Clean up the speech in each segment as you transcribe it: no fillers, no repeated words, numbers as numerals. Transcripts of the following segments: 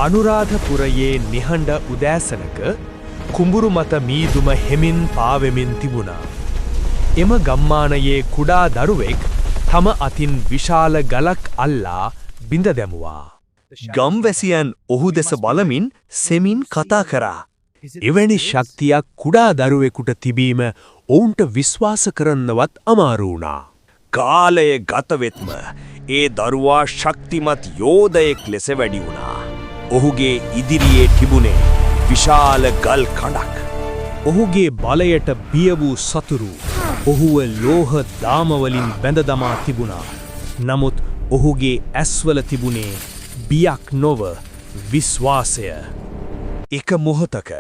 අනුරාධපුරයේ නිහඬ උදෑසනක කුඹුරු මත මීදුම හෙමින් පාවෙමින් තිබුණා. එම ගම්මානයේ කුඩා දරුවෙක් තම අතින් විශාල ගලක් අල්ලා බිඳ දැමුවා. ගම්වැසියන් ඔහු දෙස බලමින් සෙමින් කතා කරා. එවැනි ශක්තියක් කුඩා දරුවෙකුට තිබීම ඔවුන්ට විශ්වාස කරන්නවත් අමාරු වුණා. කාලය ගතවෙත්ම ඒ දරුවා ශක්තිමත් යෝධයෙක් ලෙස වැඩි වුණා. ඔහුගේ ඉදිරියේ තිබුණේ විශාල ගල් කඳක්. ඔහුගේ බලයට බිය වූ සතුරු ඔහුව ලෝහ දාමවලින් බැඳ දමා තිබුණා. නමුත් ඔහුගේ ඇස්වල තිබුණේ බියක් නොව විශ්වාසය. එක මොහොතක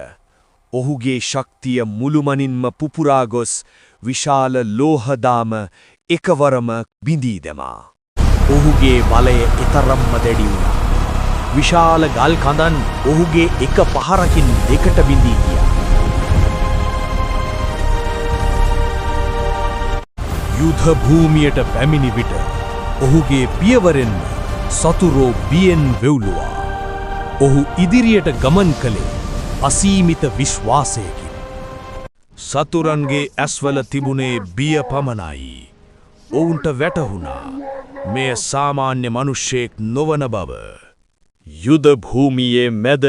ඔහුගේ ශක්තිය මුළුමනින්ම පුපුරා ගොස් විශාල ලෝහදාම එකවරම බිඳී දැමා. ඔහුගේ බලය එතරම්ම දැඩි වුණා. විශාල ගල් කඳන් ඔහුගේ එක පහරකින් දෙකට බිඳී ගියා. යුද්ධ භූමියට පැමිණි විට ඔහුගේ පියවරෙන් සතුරෝ බියෙන් වෙව්ලුවා. ඔහු ඉදිරියට ගමන් කළේ අසීමිත විශ්වාසයකින්. සතුරන්ගේ ඇස්වල තිබුණේ බිය පමණයි. ඔවුන්ට වැටහුණා මෙය සාමාන්‍ය මිනිසෙක් නොවන බව. යුද භූමියේ මැද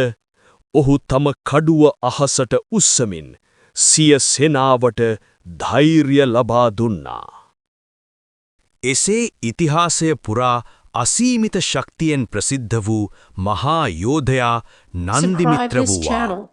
ඔහු තම කඩුව අහසට උස්සමින් සිය සෙනාවට ධෛර්ය ලබා දුන්නා. එසේ ඉතිහාසය පුරා අසීමිත ශක්තියෙන් ප්‍රසිද්ධ වූ මහා යෝධයා නන්දිමිත්‍ර වූවා.